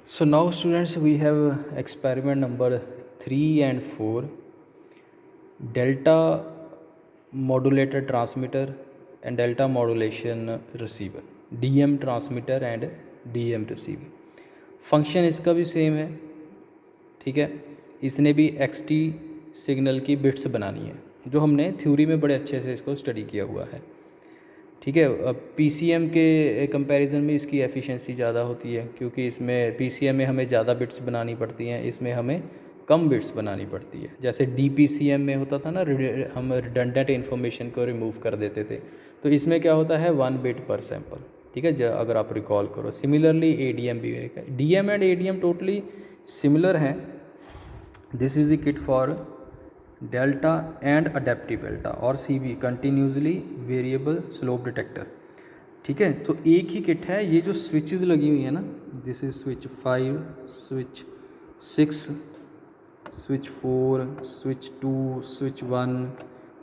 So now students, we have experiment number 3 and 4, delta modulator transmitter and delta modulation receiver, DM transmitter and DM receiver. Function इसका भी same है, ठीक है। इसने भी XT signal की बिट्स बनानी है, जो हमने थ्योरी में बड़े अच्छे से इसको स्टडी किया हुआ है, ठीक है। PCM के कंपैरिजन में इसकी एफिशिएंसी ज़्यादा होती है, क्योंकि इसमें PCM में हमें ज़्यादा बिट्स बनानी पड़ती हैं, इसमें हमें कम बिट्स बनानी पड़ती है। जैसे DPCM में होता था ना, हम रिडंडेंट इन्फॉर्मेशन को रिमूव कर देते थे, तो इसमें क्या होता है 1 बिट पर सैम्पल, ठीक है, अगर आप रिकॉल करो। सिमिलरली ADM भी है, DM एंड ADM टोटली सिमिलर हैं। This is the kit for delta and adaptive delta और CB continuously variable slope detector, ठीक है। तो एक ही किट है। ये जो स्विचेस लगी हुई है ना, this is switch 5, switch 6, switch 4, switch 2, switch 1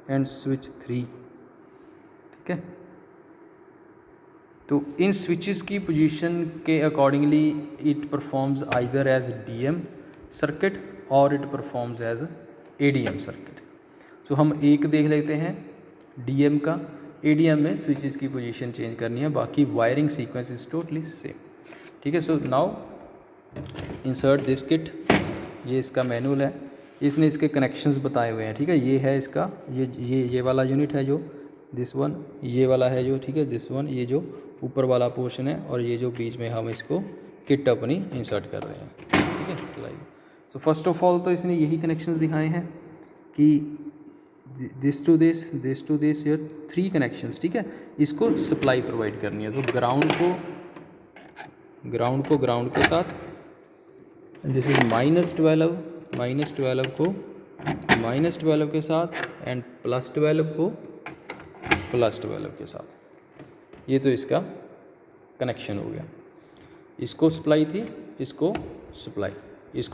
and switch 3, ठीक है। तो इन स्विचेस की पोजीशन के accordingly it performs either as DM circuit और it performs as ADM circuit. तो हम एक देख लेते हैं DM का। ADM में स्विचेस की पोजीशन चेंज करनी है, बाकी wiring sequence is totally same, ठीक है। So now insert this kit. ये इसका मैनुअल है, इसने इसके कनेक्शंस बताए हुए हैं, ठीक है। ये है इसका, ये वाला यूनिट है जो दिस वन, ये वाला है जो, ठीक है, दिस वन, ये जो ऊपर वाला पोर्शन है, और ये जो बीच में हम इसको किट अपनी इंसर्ट कर रहे हैं, ठीक है। Like so first of all तो इसने यही कनेक्शंस दिखाए हैं कि this to this, this to this, ये 3 कनेक्शंस, ठीक है। इसको सप्लाई प्रोवाइड करनी है, तो ग्राउंड को ग्राउंड के साथ, दिस इज -12 को -12 के साथ एंड +12 को +12 के साथ। ये तो इसका कनेक्शन हो गया। इसको सप्लाई थी, इसको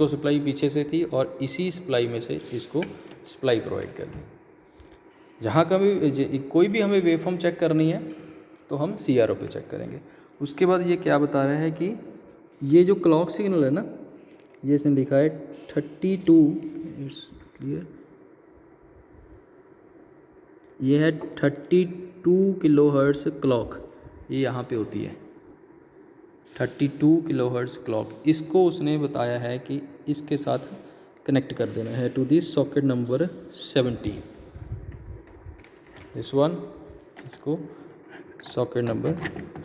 सप्लाई पीछे से थी, और इसी सप्लाई में से इसको सप्लाई प्रोवाइड कर दी। जहाँ का भी कोई भी हमें वेवफॉर्म चेक करनी है तो हम CRO पे चेक करेंगे। उसके बाद ये क्या बता रहा है कि ये जो क्लॉक सिग्नल है ना, ये इसने लिखा है 32, इट्स क्लियर, ये है 32 किलोहर्ट्ज़ क्लॉक, ये यहाँ पे होती है 32 किलोहर्ट्ज़ क्लॉक। इसको उसने बताया है कि इसके साथ कनेक्ट कर देना है to this socket number 17, this one, इसको सॉकेट नंबर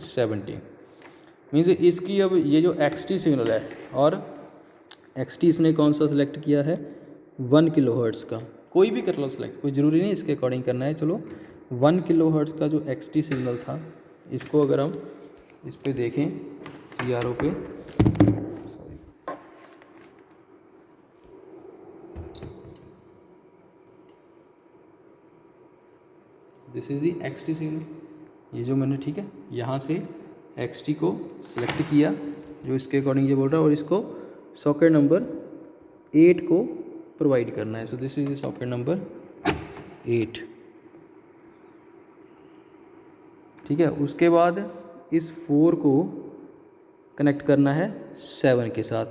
17 मीन्स इसकी अब ये जो XT सिग्नल है, और XT इसने कौन सा सिलेक्ट किया है 1 किलोहर्ट्ज़ का। कोई भी कर लो सिलेक्ट, कोई ज़रूरी नहीं इसके अकॉर्डिंग करना है। चलो 1 किलोहर्ट्ज़ का जो XT सिग्नल था, इसको अगर हम इस पे देखें CRO पे, this is the XT signal, ये जो मैंने, ठीक है, यहाँ से XT को सिलेक्ट किया जो इसके अकॉर्डिंग ये बोल रहा है, और इसको सॉकेट नंबर 8 को प्रोवाइड करना है। So this is the socket number 8, ठीक है। उसके बाद इस 4 को कनेक्ट करना है 7 के साथ,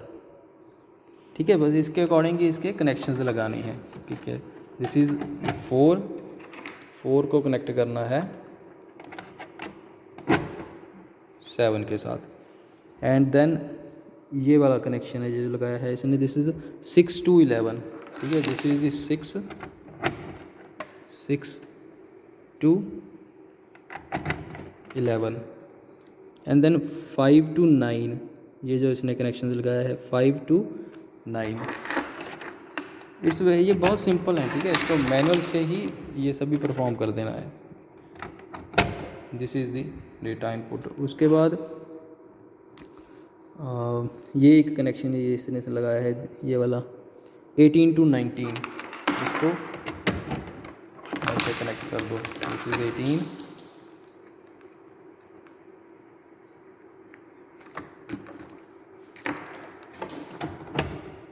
ठीक है। बस इसके अकॉर्डिंग ही इसके कनेक्शंस लगाने हैं, ठीक है। दिस इज़ 4 को कनेक्ट करना है 7 के साथ, एंड देन ये वाला कनेक्शन है जो लगाया है इसने, दिस इज़ 6 to 11, ठीक है। This is 6 to 11 and then 5 to 9, ये जो इसने कनेक्शन लगाया है 5 to 9। ये बहुत सिंपल है, ठीक है। इसको मैनुअल से ही ये सभी परफॉर्म कर देना है। This is the data input. उसके बाद ये एक कनेक्शन है, ये इसने से लगाया है, ये वाला 18 to 19, इसको ऐसे कनेक्ट कर दो। This is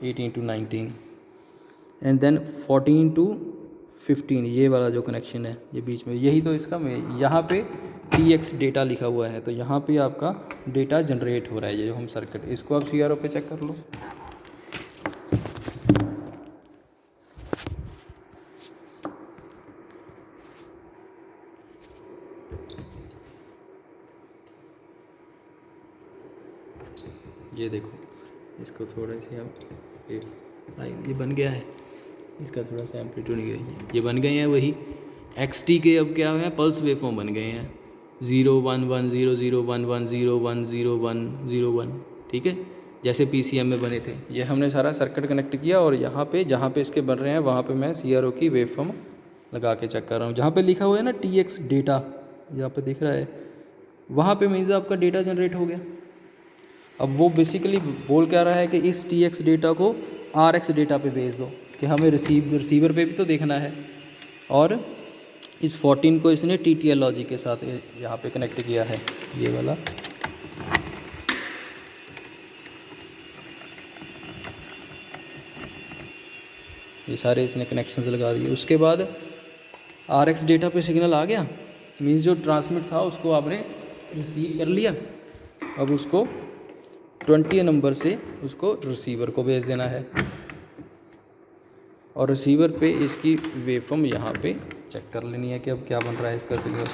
18 to 19 and then 14 to 15, ये वाला जो कनेक्शन है ये बीच में, यही तो इसका यहाँ पे TX डेटा लिखा हुआ है, तो यहाँ पे आपका डेटा जनरेट हो रहा है, ये जो हम सर्किट, इसको आप CRO पे चेक कर लो। ये देखो, इसको थोड़ा से आप ये बन गया है, इसका थोड़ा सा एम्पलीट्यूड ये बन गए हैं वही XT के, अब क्या है पल्स वेवफॉर्म बन गए हैं 0 1 1 0 0 1 1 0 1 0 1 0 1, ठीक है, जैसे PCM में बने थे। ये हमने सारा सर्किट कनेक्ट किया और यहाँ पे जहाँ पे इसके बन रहे हैं वहाँ पे मैं CRO की वेवफॉर्म लगा के चेक कर रहा हूँ। जहाँ पे लिखा हुआ है ना TX डेटा, यहाँ पे दिख रहा है, वहाँ पे मीन्स आपका डेटा जनरेट हो गया। अब वो बेसिकली बोल क्या रहा है कि इस TX डेटा को RX डेटा पे भेज दो, कि हमें रिसीवर पे भी तो देखना है। और इस 14 को इसने TTL लॉजिक के साथ यहाँ पे कनेक्ट किया है, ये वाला। ये सारे इसने कनेक्शंस लगा दिए। उसके बाद RX डेटा पे सिग्नल आ गया, मीन्स जो ट्रांसमिट था उसको आपने रिसीव कर लिया। अब उसको 20 नंबर से उसको रिसीवर को भेज देना है, और रिसीवर पे इसकी वेवफॉर्म यहाँ पे चेक कर लेनी है कि अब क्या बन रहा है इसका सिग्नल।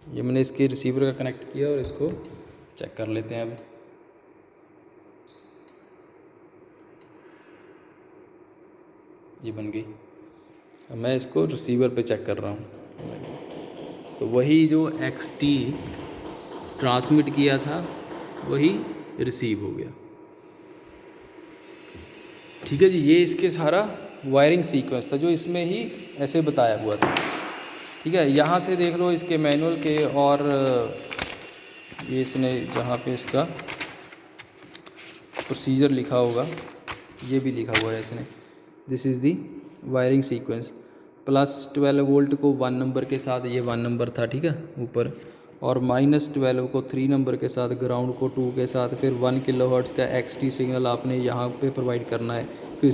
ये मैंने इसके रिसीवर का कनेक्ट किया और इसको चेक कर लेते हैं। अब ये बन गई। अब मैं इसको रिसीवर पे चेक कर रहा हूँ, तो वही जो XT ट्रांसमिट किया था वही रिसीव हो गया। ठीक है जी, ये इसके सारा वायरिंग सीक्वेंस था जो इसमें ही ऐसे बताया हुआ था। ठीक है, यहाँ से देख लो इसके मैनुअल के, और ये इसने जहाँ पे इसका प्रोसीजर लिखा होगा ये भी लिखा हुआ है इसने। This is the wiring sequence. +12 volt को 1 नंबर के साथ, ये 1 नंबर था, ठीक है ऊपर, और -12 को 3 नंबर के साथ, ग्राउंड को 2 के साथ, फिर 1 किलोहर्ट्ज़ का XT सिग्नल आपने यहाँ पे प्रोवाइड करना है। फिर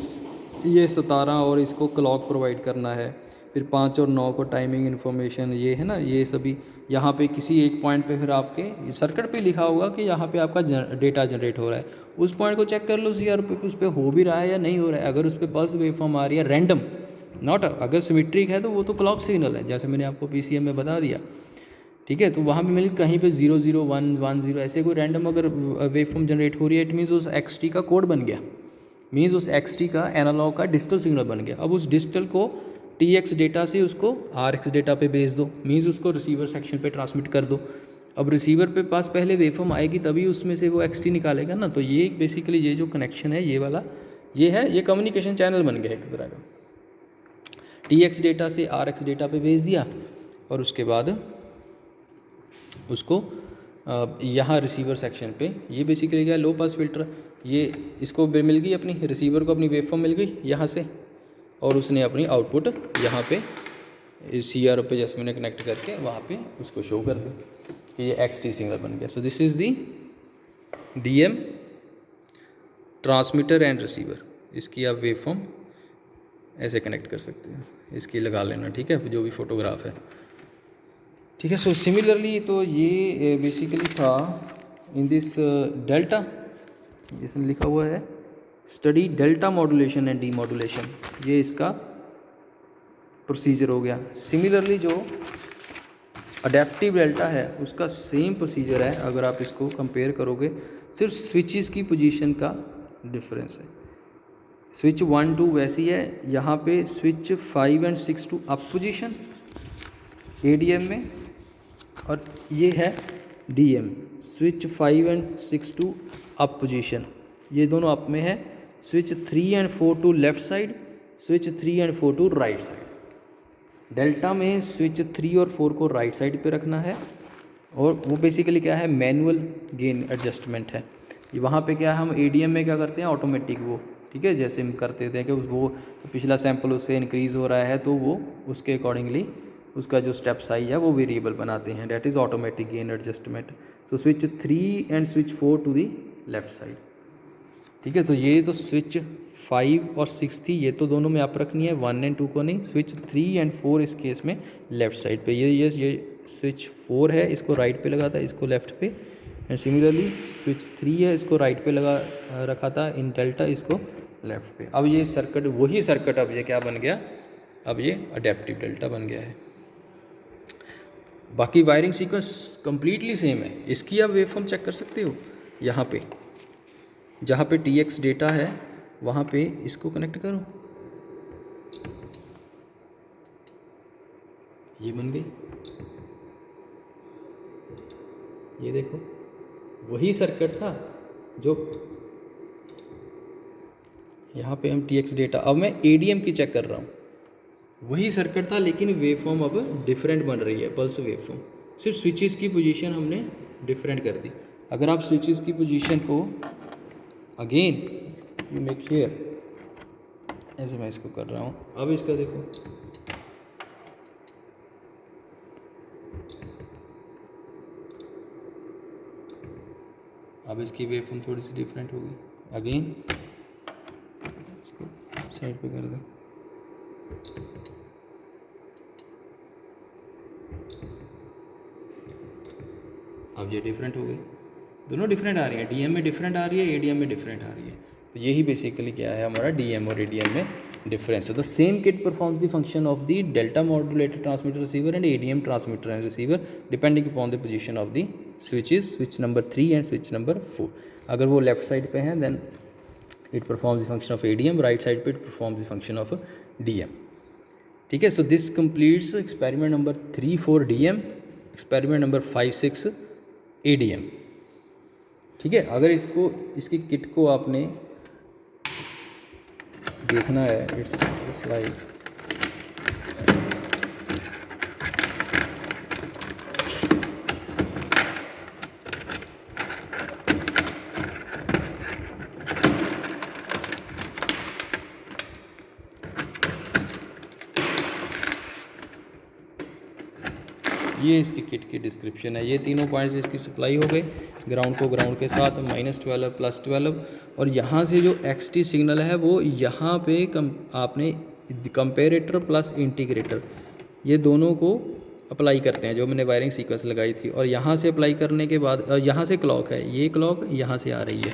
ये 17 और इसको क्लॉक प्रोवाइड करना है। फिर 5 और 9 को टाइमिंग इन्फॉर्मेशन, ये है ना, ये सभी यहाँ पे किसी एक पॉइंट पे फिर आपके सर्किट पे लिखा होगा कि यहाँ पे आपका डेटा जनरेट हो रहा है। उस पॉइंट को चेक कर लो CRO पे उस पर हो भी रहा है या नहीं हो रहा है। अगर उस पर पल्स वेवफॉर्म आ रही है रैंडम, नॉट, अगर सिमेट्रिक है तो वो तो क्लॉक सिग्नल है, जैसे मैंने आपको PCM में बता दिया। ठीक है, तो वहाँ पे मिल कहीं पे 0 0 1 1 0 ऐसे कोई रैंडम अगर वेवफॉर्म जनरेट हो रही है, इट मीन्स उस XT का कोड बन गया, मीन्स उस XT का एनालॉग का डिजिटल सिग्नल बन गया। अब उस डिजिटल को TX डेटा से उसको RX डेटा पे भेज दो, मीन्स उसको रिसीवर सेक्शन पे ट्रांसमिट कर दो। अब रिसीवर पे पास पहले वेवफॉर्म आएगी तभी उसमें से वो XT निकालेगा ना। तो ये बेसिकली ये जो कनेक्शन है ये वाला, ये है, ये कम्युनिकेशन चैनल बन गया एक तरह का। TX डेटा से RX डेटा पे भेज दिया, और उसके बाद उसको यहाँ रिसीवर सेक्शन पे, ये बेसिकली क्या, लो पास फिल्टर, ये इसको मिल गई अपनी, रिसीवर को अपनी वेवफॉर्म मिल गई यहाँ से, और उसने अपनी आउटपुट यहाँ पे CRO पे जैसे मैंने कनेक्ट करके वहाँ पे उसको शो कर दी कि ये XT सिग्नल बन गया। सो this is the DM transmitter and receiver. इसकी आप वेवफॉर्म ऐसे कनेक्ट कर सकते हैं, इसकी लगा लेना, ठीक है, जो भी फोटोग्राफ है। ठीक है, सो सिमिलरली तो ये बेसिकली था इन दिस डेल्टा, जिसमें लिखा हुआ है study delta modulation and demodulation, ये इसका प्रोसीजर हो गया। सिमिलरली जो अडेप्टिव डेल्टा है उसका सेम प्रोसीजर है, अगर आप इसको कंपेयर करोगे, सिर्फ स्विचेस की पोजीशन का डिफरेंस है। स्विच 1 2 वैसी है, यहाँ पे switch 5 and 6 to up position ADM में, और ये है DM, switch 5 and 6 to up position, ये दोनों अप में है। Switch 3 and 4 to left side, switch 3 and 4 to right side. Delta में स्विच 3 और 4 को राइट साइड पे रखना है, और वो बेसिकली क्या है, मैनुअल गेन एडजस्टमेंट है। वहाँ पे क्या है, हम ADM में क्या करते हैं, ऑटोमेटिक वो, ठीक है, जैसे हम करते थे कि वो पिछला सैंपल उससे इंक्रीज़ हो रहा है तो वो उसके अकॉर्डिंगली उसका जो स्टेप साइज है वो वेरिएबल बनाते हैं, that is automatic gain adjustment. So switch 3 and switch 4 to the left side. ठीक है, तो ये तो स्विच 5 और 6 थी, ये तो दोनों में आप रखनी है, 1 एंड 2 को नहीं। स्विच 3 एंड 4 इस केस में लेफ़्ट साइड पे, ये स्विच 4 है, इसको राइट पे लगा था, इसको लेफ़्ट पे। एंड सिमिलरली स्विच 3 है, इसको राइट पे लगा रखा था इन डेल्टा, इसको लेफ़्ट पे। अब ये सर्किट, वही सर्किट अब ये क्या बन गया, अब ये अडेप्टिव डेल्टा बन गया है। बाकी वायरिंग सीक्वेंस कंप्लीटली सेम है। इसकी आप वेवफॉर्म चेक कर सकते हो, यहाँ पे जहाँ पे TX डेटा है वहाँ पे इसको कनेक्ट करो, ये बन गई। ये देखो वही सर्किट था जो यहाँ पे हम TX डेटा, अब मैं ADM की चेक कर रहा हूँ, वही सर्किट था लेकिन वेवफॉर्म अब डिफरेंट बन रही है, पल्स वेवफॉर्म। सिर्फ स्विचेस की पोजीशन हमने डिफरेंट कर दी। अगर आप स्विचेस की पोजीशन को अगेन यू मेक हियर, ऐसे मैं इसको कर रहा हूँ, अब इसका देखो, अब इसकी वेवफॉर्म थोड़ी सी डिफरेंट होगी। अगेन इसको साइड पे कर दें, अब ये डिफरेंट हो गई, दोनों डिफरेंट आ रही है, DM में डिफरेंट आ रही है, ADM में डिफरेंट आ रही है। तो यही बेसिकली क्या है हमारा DM और ADM में डिफरेंस है। The same kit performs the function of the delta modulated transmitter receiver and ADM transmitter and receiver depending upon the position of the switches, switch number 3 and switch number 4। अगर वो left side पे हैं then it performs the function of ADM, right side पे it performs the function of DM। ठीक है, so this completes experiment number 3 for DM, experiment number 5 6 ADM। ठीक है, अगर इसकी किट को आपने देखना है, इट्स लाइक ये इसकी किट की डिस्क्रिप्शन है। ये तीनों पॉइंट्स इसकी सप्लाई हो गए, ग्राउंड को ग्राउंड के साथ -12 +12, और यहाँ से जो XT सिग्नल है वो यहाँ पे आपने कंपेरेटर प्लस इंटीग्रेटर ये दोनों को अप्लाई करते हैं, जो मैंने वायरिंग सीक्वेंस लगाई थी। और यहाँ से अप्लाई करने के बाद यहाँ से क्लॉक है, ये क्लॉक यहाँ से आ रही है,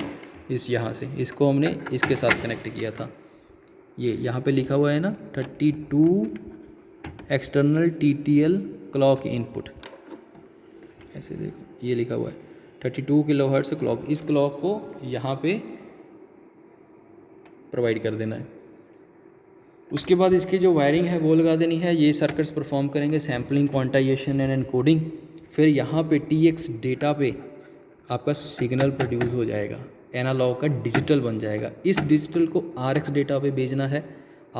यहाँ से इसको हमने इसके साथ कनेक्ट किया था। ये यहाँ पे लिखा हुआ है ना 32 एक्सटर्नल TTL क्लॉक इनपुट, ऐसे देखो ये लिखा हुआ है 32 किलोहर्ट्ज़ क्लॉक। इस क्लॉक को यहाँ पे प्रोवाइड कर देना है। उसके बाद इसकी जो वायरिंग है वो लगा देनी है। ये सर्किट्स परफॉर्म करेंगे सैम्पलिंग, क्वांटाइजेशन एंड एनकोडिंग। फिर यहाँ पे TX डेटा पे आपका सिग्नल प्रोड्यूस हो जाएगा, एनालॉग का डिजिटल बन जाएगा। इस डिजिटल को RX डेटा पे भेजना है।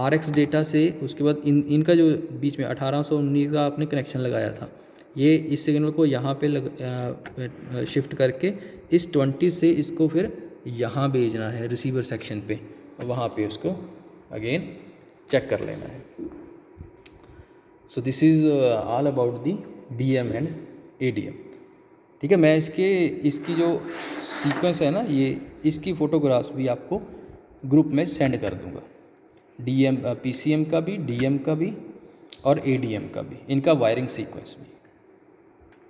RX डेटा से उसके बाद इनका जो बीच में 1819 का आपने कनेक्शन लगाया था, ये इस सिग्नल को यहाँ पे शिफ्ट करके इस 20 से इसको फिर यहाँ भेजना है रिसीवर सेक्शन पे, वहाँ पे उसको अगेन चेक कर लेना है। So this is all about the DM एंड ADM। ठीक है, मैं इसकी जो सीक्वेंस है ना, ये इसकी फ़ोटोग्राफ्स भी आपको ग्रुप में सेंड कर दूंगा, DM PCM का भी, DM का भी और ADM का भी, इनका वायरिंग सीक्वेंस भी।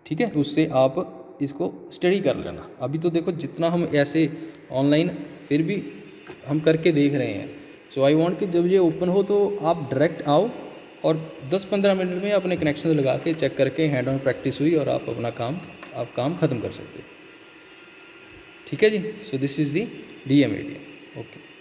ठीक है, उससे आप इसको स्टडी कर लेना। अभी तो देखो जितना हम ऐसे ऑनलाइन फिर भी हम करके देख रहे हैं। सो आई वांट कि जब ये ओपन हो तो आप डायरेक्ट आओ और 10-15 मिनट में अपने कनेक्शन लगा के चेक करके हैंड ऑन प्रैक्टिस हुई और आप अपना काम ख़त्म कर सकते हो। ठीक है जी, so this is the DM ADM। Okay.